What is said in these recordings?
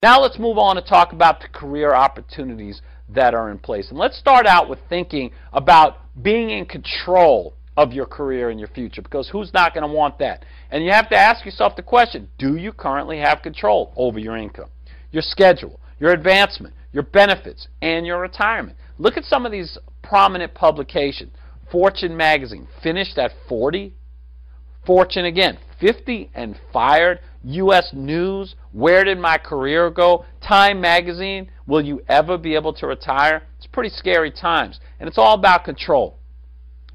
Now let's move on to talk about the career opportunities that are in place. And let's start out with thinking about being in control of your career and your future, because who's not going to want that? And you have to ask yourself the question, do you currently have control over your income, your schedule, your advancement, your benefits, and your retirement? Look at some of these prominent publications. Fortune magazine, finished at 40. Fortune again, 50 and fired. U.S. News, where did my career go? Time magazine, will you ever be able to retire? It's pretty scary times, and it's all about control.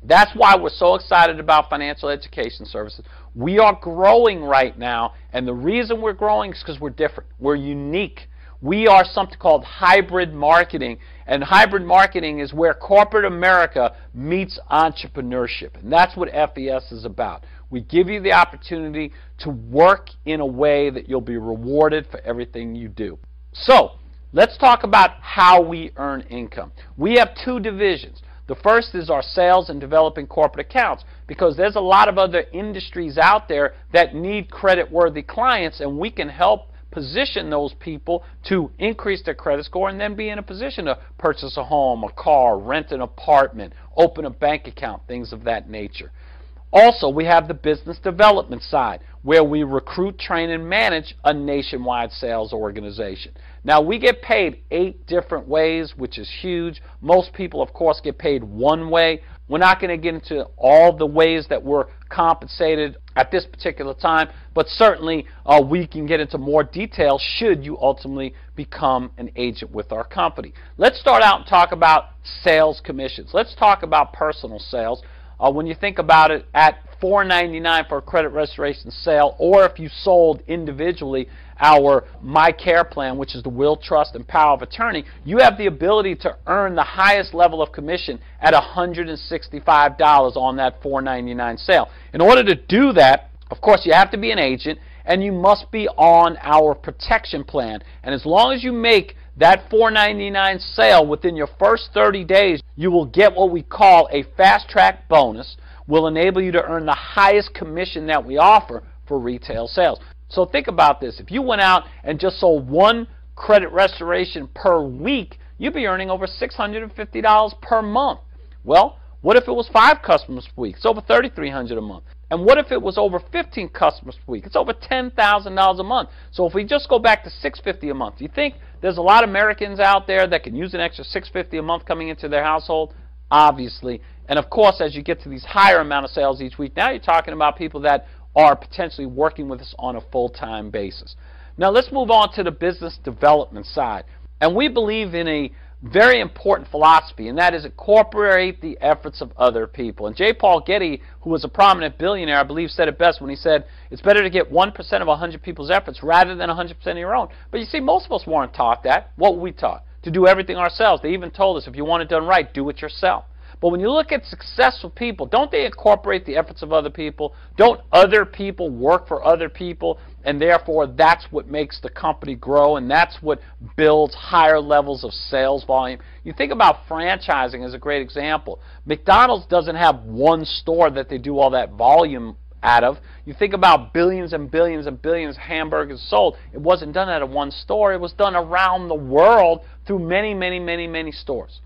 That's why we're so excited about financial education services. We are growing right now, and the reason we're growing is because we're different. We're unique. We are something called hybrid marketing, and hybrid marketing is where corporate America meets entrepreneurship, and that's what FES is about. We give you the opportunity to work in a way that you'll be rewarded for everything you do. So, let's talk about how we earn income. We have two divisions. The first is our sales and developing corporate accounts, because there's a lot of other industries out there that need credit-worthy clients, and we can help position those people to increase their credit score and then be in a position to purchase a home, a car, rent an apartment, open a bank account, things of that nature. Also, we have the business development side, where we recruit, train, and manage a nationwide sales organization. Now, we get paid 8 different ways, which is huge. Most people, of course, get paid one way. We're not going to get into all the ways that we're compensated at this particular time, but certainly we can get into more detail should you ultimately become an agent with our company. Let's start out and talk about sales commissions. Let's talk about personal sales. When you think about it, at $4.99 for a credit restoration sale, or if you sold individually our My Care plan, which is the will, trust, and power of attorney, you have the ability to earn the highest level of commission at $165 on that $4.99 sale. In order to do that, of course, you have to be an agent, and you must be on our protection plan. And as long as you make that $4.99 sale within your first 30 days, you will get what we call a fast-track bonus, will enable you to earn the highest commission that we offer for retail sales. So think about this. If you went out and just sold one credit restoration per week, you'd be earning over $650 per month. Well, what if it was 5 customers per week? It's over $3,300 a month. And what if it was over 15 customers per week? It's over $10,000 a month. So if we just go back to $650 a month, do you think there's a lot of Americans out there that can use an extra $650 a month coming into their household? Obviously. And of course, as you get to these higher amount of sales each week, now you're talking about people that are potentially working with us on a full-time basis. Now let's move on to the business development side. And we believe in a very important philosophy, and that is incorporate the efforts of other people. And J. Paul Getty, who was a prominent billionaire, I believe said it best when he said, it's better to get 1% of 100 people's efforts rather than 100% of your own. But you see, most of us weren't taught that. What were we taught? To do everything ourselves. They even told us, if you want it done right, do it yourself. But when you look at successful people, don't they incorporate the efforts of other people? Don't other people work for other people? And therefore, that's what makes the company grow, and that's what builds higher levels of sales volume. You think about franchising as a great example. McDonald's doesn't have one store that they do all that volume out of. You think about billions and billions and billions of hamburgers sold. It wasn't done out of one store. It was done around the world through many, many, many, many stores.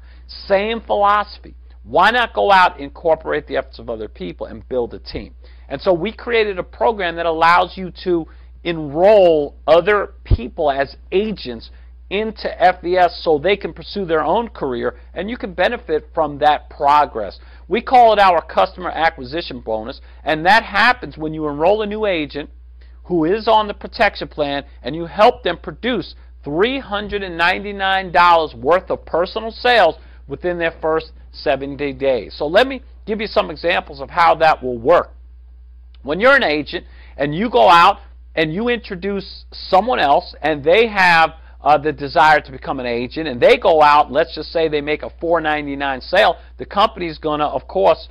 Same philosophy. Why not go out, incorporate the efforts of other people, and build a team? And so we created a program that allows you to enroll other people as agents into FES so they can pursue their own career, and you can benefit from that progress. We call it our customer acquisition bonus, and that happens when you enroll a new agent who is on the protection plan and you help them produce $399 worth of personal sales within their first 70 days. So let me give you some examples of how that will work. When you're an agent and you go out and you introduce someone else and they have the desire to become an agent, and they go out, let's just say they make a $4.99 sale, the company's going to, of course,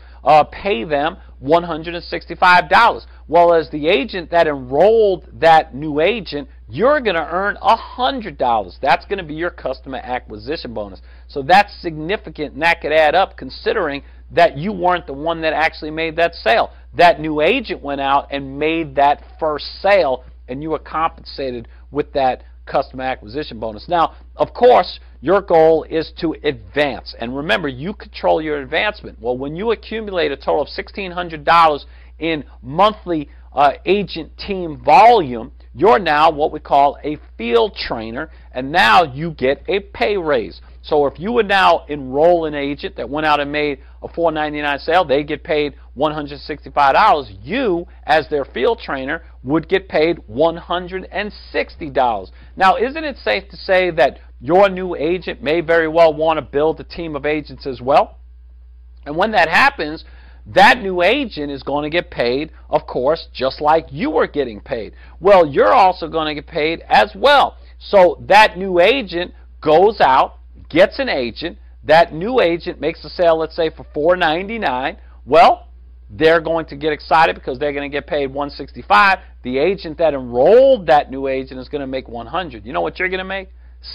pay them $165. Well, as the agent that enrolled that new agent, you're going to earn $100. That's going to be your customer acquisition bonus. So that's significant, and that could add up considering that you weren't the one that actually made that sale. That new agent went out and made that first sale, and you were compensated with that customer acquisition bonus. Now, of course, your goal is to advance. And remember, you control your advancement. Well, when you accumulate a total of $1,600 in monthly agent team volume, you're now what we call a field trainer, and now you get a pay raise. So if you would now enroll an agent that went out and made a $4.99 sale, they get paid $165. You, as their field trainer, would get paid $160. Now, isn't it safe to say that your new agent may very well want to build a team of agents as well? And when that happens, that new agent is going to get paid, of course, just like you were getting paid. Well, you're also going to get paid as well. So that new agent goes out, gets an agent. That new agent makes a sale, let's say, for $4.99. Well, they're going to get excited because they're going to get paid $165. The agent that enrolled that new agent is going to make $100. You know what you're going to make?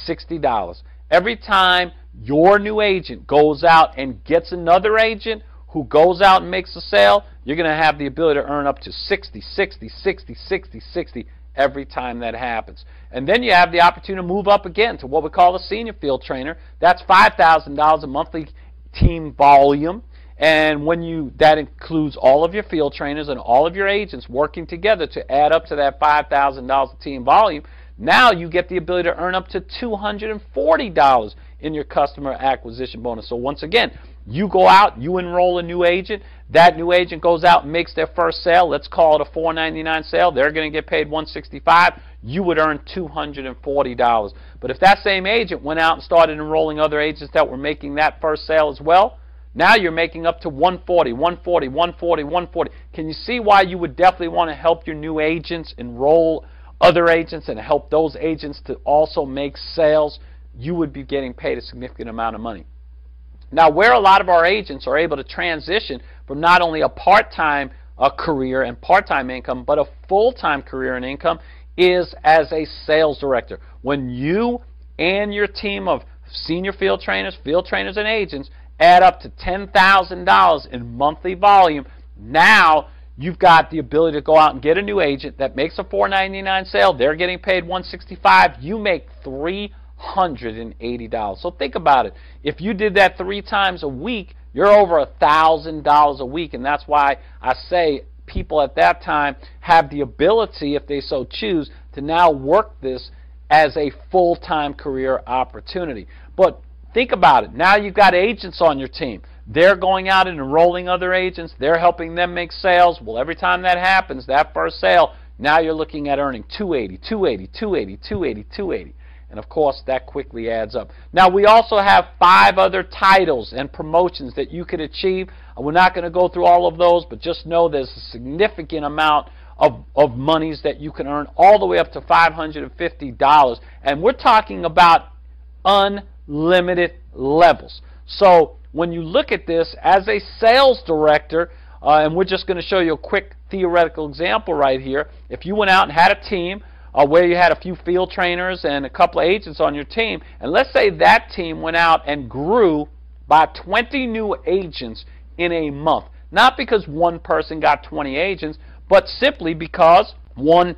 $60. Every time your new agent goes out and gets another agent who goes out and makes a sale, you're going to have the ability to earn up to 60, 60, 60, 60, 60 every time that happens. And then you have the opportunity to move up again to what we call a senior field trainer. That's $5,000 a monthly team volume. And when that includes all of your field trainers and all of your agents working together to add up to that $5,000 team volume. Now you get the ability to earn up to $240 in your customer acquisition bonus. So once again, you go out, you enroll a new agent, that new agent goes out and makes their first sale. Let's call it a $4.99 sale. They're going to get paid $165. You would earn $240. But if that same agent went out and started enrolling other agents that were making that first sale as well, now you're making up to $140, $140, $140, $140. Can you see why you would definitely want to help your new agents enroll other agents and help those agents to also make sales? You would be getting paid a significant amount of money. Now, where a lot of our agents are able to transition from not only a part-time career and part-time income, but a full-time career and income is as a sales director. When you and your team of senior field trainers, and agents add up to $10,000 in monthly volume, now you've got the ability to go out and get a new agent that makes a $4.99 sale. They're getting paid $165. You make $380. So think about it. If you did that 3 times a week, you're over $1,000 a week, and that's why I say people at that time have the ability, if they so choose, to now work this as a full-time career opportunity. But think about it. Now you've got agents on your team. They're going out and enrolling other agents. They're helping them make sales. Well, every time that happens, that first sale, now you're looking at earning $280, $280, $280, $280, $280. And of course, that quickly adds up. Now, we also have 5 other titles and promotions that you could achieve. We're not going to go through all of those, but just know there's a significant amount of monies that you can earn, all the way up to $550. And we're talking about unlimited levels. So when you look at this as a sales director, and we're just going to show you a quick theoretical example right here. If you went out and had a team where you had a few field trainers and a couple of agents on your team, and let's say that team went out and grew by 20 new agents in a month. Not because one person got 20 agents, but simply because one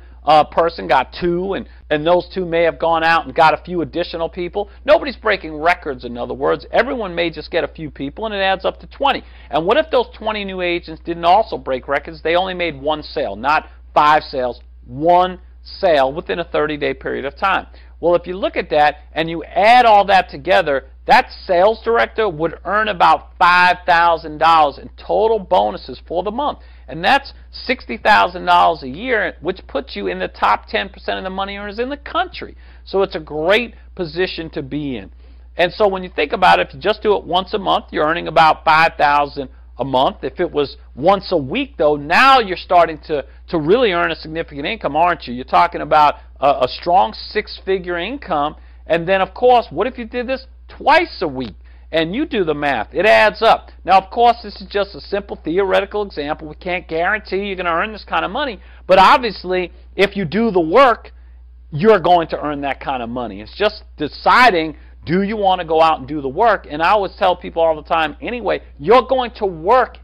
person got 2, and those 2 may have gone out and got a few additional people. Nobody's breaking records, in other words. Everyone may just get a few people, and it adds up to 20. And what if those 20 new agents didn't also break records? They only made 1 sale, not 5 sales, 1 sale within a 30-day period of time. Well, if you look at that and you add all that together, that sales director would earn about $5,000 in total bonuses for the month. And that's $60,000 a year, which puts you in the top 10% of the money earners in the country. So it's a great position to be in. And so when you think about it, if you just do it once a month, you're earning about $5,000 a month. If it was once a week, though, now you're starting to really earn a significant income, aren't you? You're talking about a strong 6-figure income. And then, of course, what if you did this twice a week? And you do the math. It adds up. Now, of course, this is just a simple theoretical example. We can't guarantee you're going to earn this kind of money. But obviously, if you do the work, you're going to earn that kind of money. It's just deciding, do you want to go out and do the work? And I always tell people all the time, anyway, you're going to work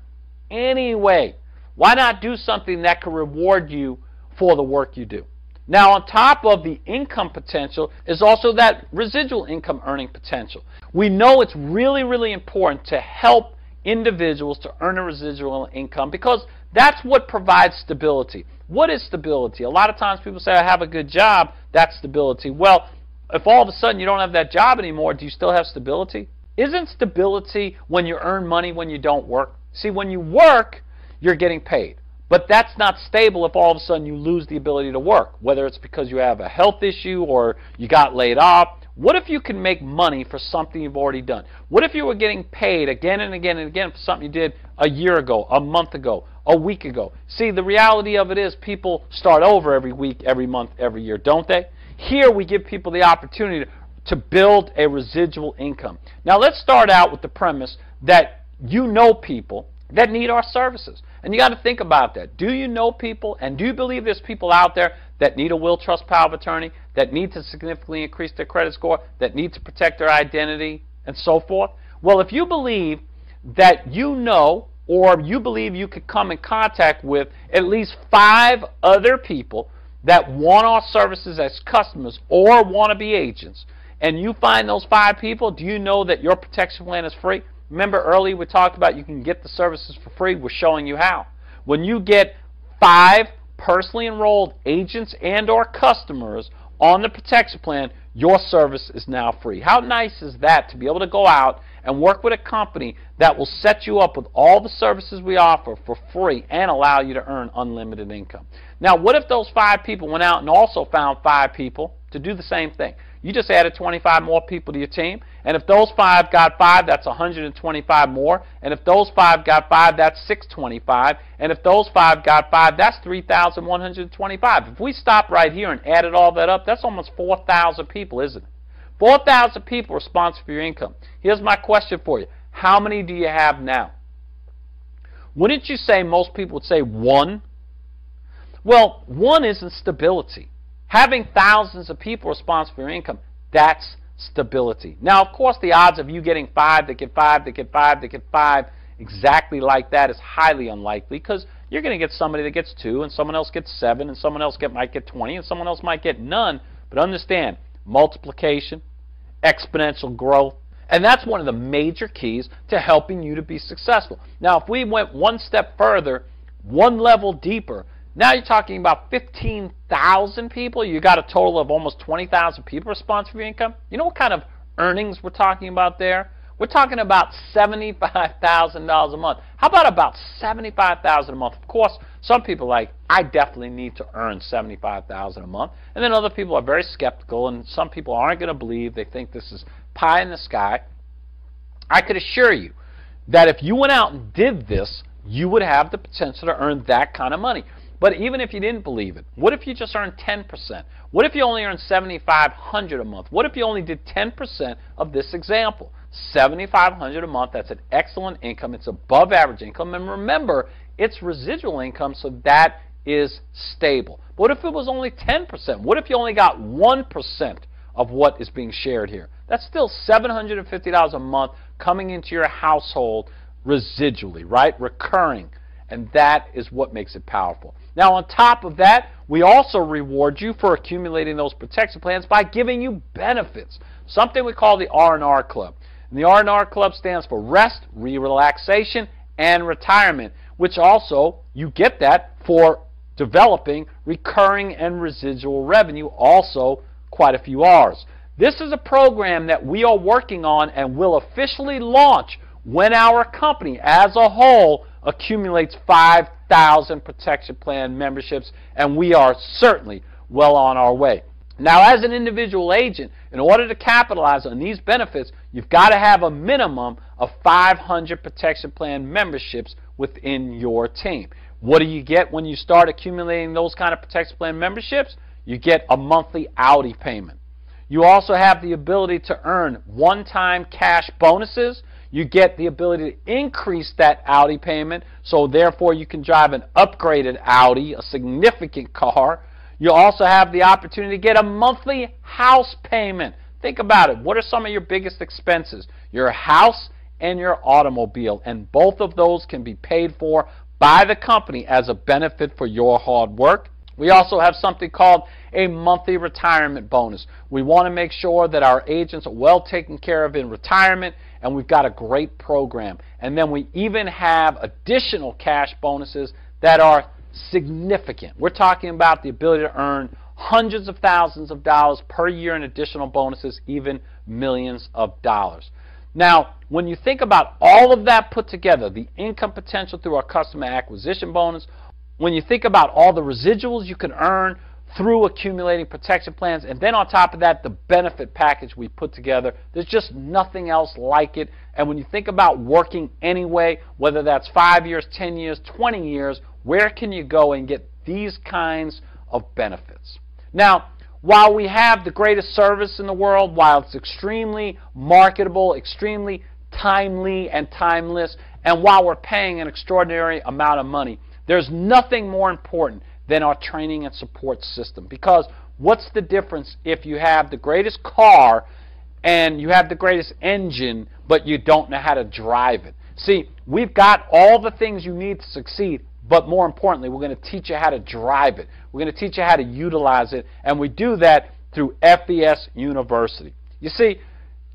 anyway. Why not do something that can reward you for the work you do? Now, on top of the income potential is also that residual income earning potential. We know it's really, really important to help individuals to earn a residual income because that's what provides stability. What is stability? A lot of times people say, I have a good job, that's stability. Well, if all of a sudden you don't have that job anymore, do you still have stability? Isn't stability when you earn money when you don't work? See, when you work, you're getting paid. But that's not stable if all of a sudden you lose the ability to work, whether it's because you have a health issue or you got laid off. What if you can make money for something you've already done? What if you were getting paid again and again and again for something you did a year ago, a month ago, a week ago? See, the reality of it is people start over every week, every month, every year, don't they? Here we give people the opportunity to build a residual income. Now let's start out with the premise that you know people that need our services. And you got to think about that. Do you know people, and do you believe there's people out there that need a will, trust, power of attorney, that need to significantly increase their credit score, that need to protect their identity, and so forth? Well, if you believe that you know, or you believe you could come in contact with at least 5 other people that want our services as customers or want to be agents, and you find those 5 people, do you know that your protection plan is free? Remember earlier we talked about you can get the services for free. We're showing you how. When you get 5 personally enrolled agents and or customers on the protection plan, your service is now free. How nice is that to be able to go out and work with a company that will set you up with all the services we offer for free and allow you to earn unlimited income? Now, what if those 5 people went out and also found 5 people to do the same thing? You just added 25 more people to your team, and if those 5 got 5, that's 125 more, and if those 5 got 5, that's 625, and if those 5 got 5, that's 3,125. If we stop right here and added all that up, that's almost 4,000 people, isn't it? 4,000 people responsible for your income. Here's my question for you. How many do you have now? Wouldn't you say most people would say 1? Well, 1 isn't stability. Having thousands of people responsible for your income, that's stability. Now, of course, the odds of you getting 5 that get 5 that get 5 that get 5 exactly like that is highly unlikely because you're going to get somebody that gets 2 and someone else gets 7 and someone else might get 20 and someone else might get none. But understand, multiplication, exponential growth, and that's one of the major keys to helping you to be successful. Now, if we went one step further, one level deeper, now you're talking about 15,000 people. You got a total of almost 20,000 people responsible for your income. You know what kind of earnings we're talking about there? We're talking about $75,000 a month. How about $75,000 a month? Of course, some people are like, I definitely need to earn $75,000 a month. And then other people are very skeptical, and some people aren't going to believe. They think this is pie in the sky. I could assure you that if you went out and did this, you would have the potential to earn that kind of money. But even if you didn't believe it, what if you just earned 10%? What if you only earned $7,500 a month? What if you only did 10% of this example? $7,500 a month, that's an excellent income. It's above average income. And remember, it's residual income, so that is stable. What if it was only 10%? What if you only got 1% of what is being shared here? That's still $750 a month coming into your household residually, right? Recurring. And that is what makes it powerful. Now, on top of that, we also reward you for accumulating those protection plans by giving you benefits, something we call the R&R Club. And the R&R Club stands for rest, relaxation, and retirement, which also, you get that for developing recurring and residual revenue, also quite a few R's. This is a program that we are working on and will officially launch when our company as a whole accumulates 5,000 protection plan memberships, and we are certainly well on our way. Now, as an individual agent, in order to capitalize on these benefits, you've got to have a minimum of 500 protection plan memberships within your team. What do you get when you start accumulating those kind of protection plan memberships? You get a monthly Audi payment. You also have the ability to earn one-time cash bonuses. You get the ability to increase that Audi payment, so therefore you can drive an upgraded Audi, a significant car. You also have the opportunity to get a monthly house payment. Think about it. What are some of your biggest expenses? Your house and your automobile, and both of those can be paid for by the company as a benefit for your hard work. We also have something called a monthly retirement bonus. We want to make sure that our agents are well taken care of in retirement, and we've got a great program. And then we even have additional cash bonuses that are significant. We're talking about the ability to earn hundreds of thousands of dollars per year in additional bonuses, even millions of dollars. Now, when you think about all of that put together, the income potential through our customer acquisition bonus, when you think about all the residuals you can earn through accumulating protection plans, and then on top of that, the benefit package we put together, there's just nothing else like it. And when you think about working anyway, whether that's 5 years, 10 years, 20 years, where can you go and get these kinds of benefits? Now, while we have the greatest service in the world, while it's extremely marketable, extremely timely and timeless, and while we're paying an extraordinary amount of money, there's nothing more important than our training and support system. Because what's the difference if you have the greatest car and you have the greatest engine, but you don't know how to drive it? See, we've got all the things you need to succeed, but more importantly, we're going to teach you how to drive it. We're going to teach you how to utilize it, and we do that through FES University. You see,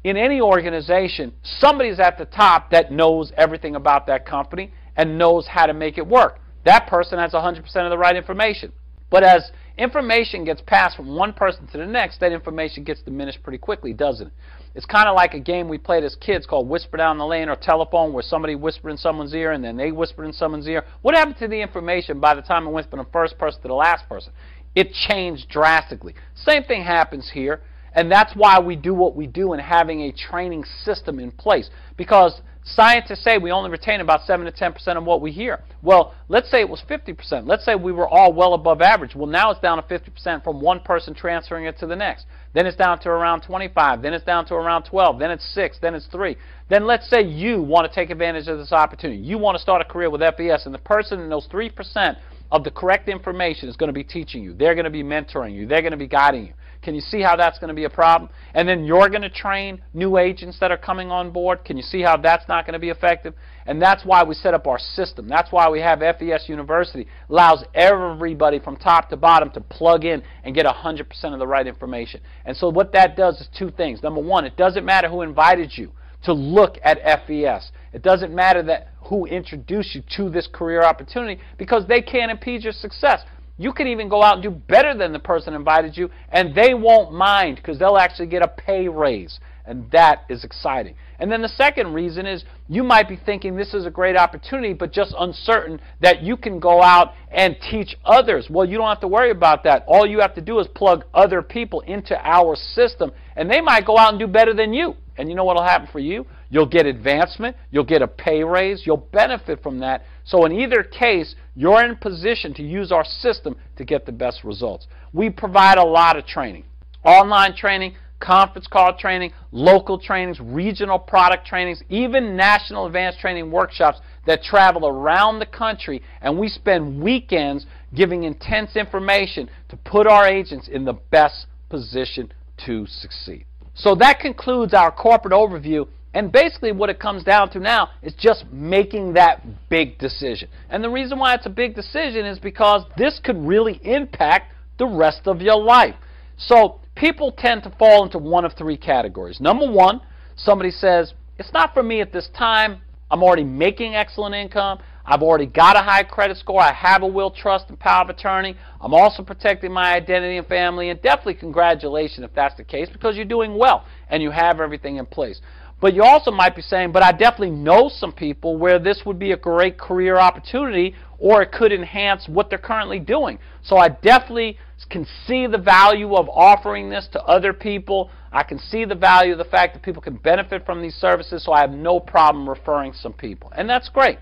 in any organization, somebody's at the top that knows everything about that company and knows how to make it work. That person has 100% of the right information. But as information gets passed from one person to the next, that information gets diminished pretty quickly, doesn't it? It's kind of like a game we played as kids called Whisper Down the Lane or Telephone, where somebody whispered in someone's ear and then they whispered in someone's ear. What happened to the information by the time it went from the first person to the last person? It changed drastically. Same thing happens here, and that's why we do what we do in having a training system in place. Because scientists say we only retain about 7 to 10% of what we hear. Well, let's say it was 50%. Let's say we were all well above average. Well, now it's down to 50% from one person transferring it to the next. Then it's down to around 25. Then it's down to around 12. Then it's 6. Then it's 3. Then let's say you want to take advantage of this opportunity. You want to start a career with FES, and the person in those 3% of the correct information is going to be teaching you. They're going to be mentoring you. They're going to be guiding you. Can you see how that's going to be a problem? And then you're going to train new agents that are coming on board. Can you see how that's not going to be effective? And that's why we set up our system. That's why we have FES University. It allows everybody from top to bottom to plug in and get 100% of the right information. And so what that does is two things. Number one, it doesn't matter who invited you to look at FES. It doesn't matter who introduced you to this career opportunity, because they can't impede your success. You can even go out and do better than the person invited you, and they won't mind, because they'll actually get a pay raise, and that is exciting. And then the second reason is you might be thinking this is a great opportunity, but just uncertain that you can go out and teach others. Well, you don't have to worry about that. All you have to do is plug other people into our system, and they might go out and do better than you. And you know what will happen for you? You'll get advancement, you'll get a pay raise, you'll benefit from that. So in either case, you're in position to use our system to get the best results. We provide a lot of training. Online training, conference call training, local trainings, regional product trainings, even national advanced training workshops that travel around the country, and we spend weekends giving intense information to put our agents in the best position to succeed. So that concludes our corporate overview, and basically what it comes down to now is just making that big decision. And the reason why it's a big decision is because this could really impact the rest of your life. So people tend to fall into one of three categories. Number one, somebody says, it's not for me at this time. I'm already making excellent income. I've already got a high credit score. I have a will, trust, and power of attorney. I'm also protecting my identity and family. And definitely congratulations if that's the case, because you're doing well and you have everything in place. But you also might be saying, but I definitely know some people where this would be a great career opportunity, or it could enhance what they're currently doing. So I definitely can see the value of offering this to other people. I can see the value of the fact that people can benefit from these services, so I have no problem referring some people. And that's great.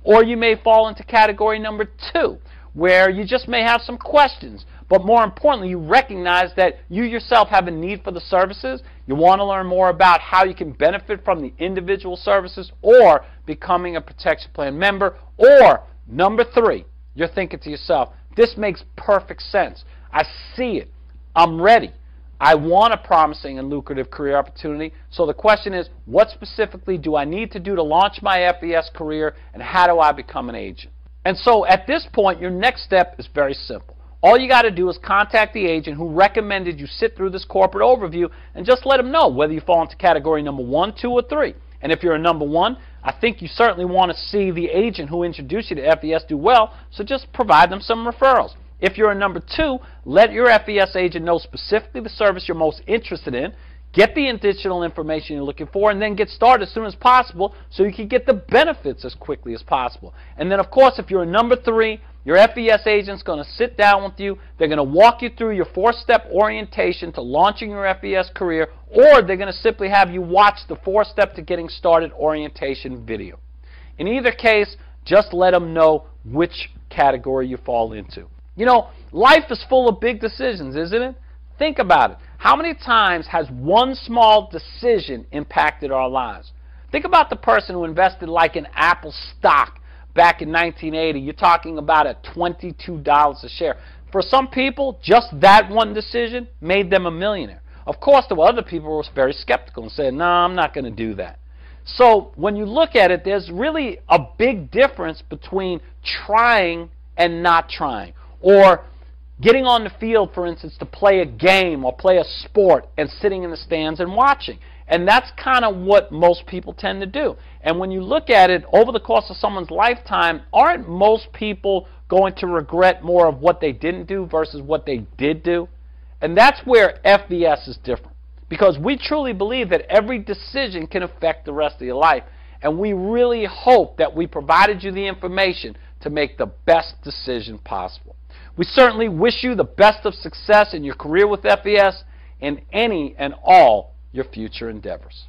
Or you may fall into category number two, where you just may have some questions, but more importantly, you recognize that you yourself have a need for the services. You want to learn more about how you can benefit from the individual services, or becoming a protection plan member. Or number three, you're thinking to yourself, this makes perfect sense. I see it. I'm ready. I want a promising and lucrative career opportunity. So the question is, what specifically do I need to do to launch my FES career, and how do I become an agent? And so at this point, your next step is very simple. All you got to do is contact the agent who recommended you sit through this corporate overview and just let them know whether you fall into category number 1, 2, or 3. And if you're a number 1, I think you certainly want to see the agent who introduced you to FES do well, so just provide them some referrals. If you're a number 2, let your FES agent know specifically the service you're most interested in, get the additional information you're looking for, and then get started as soon as possible so you can get the benefits as quickly as possible. And then, of course, if you're a number 3, your FES agent's going to sit down with you. They're going to walk you through your 4-step orientation to launching your FES career, or they're going to simply have you watch the 4-step to getting started orientation video. In either case, just let them know which category you fall into. You know, life is full of big decisions, isn't it? Think about it. How many times has one small decision impacted our lives? Think about the person who invested like in Apple stock back in 1980. You're talking about at $22 a share. For some people, just that one decision made them a millionaire. Of course, there were other people who were very skeptical and said, no, I'm not going to do that. So when you look at it, there's really a big difference between trying and not trying. Or getting on the field, for instance, to play a game or play a sport and sitting in the stands and watching. And that's kind of what most people tend to do. And when you look at it over the course of someone's lifetime, aren't most people going to regret more of what they didn't do versus what they did do? And that's where FES is different. Because we truly believe that every decision can affect the rest of your life. And we really hope that we provided you the information to make the best decision possible. We certainly wish you the best of success in your career with FES and any and all your future endeavors.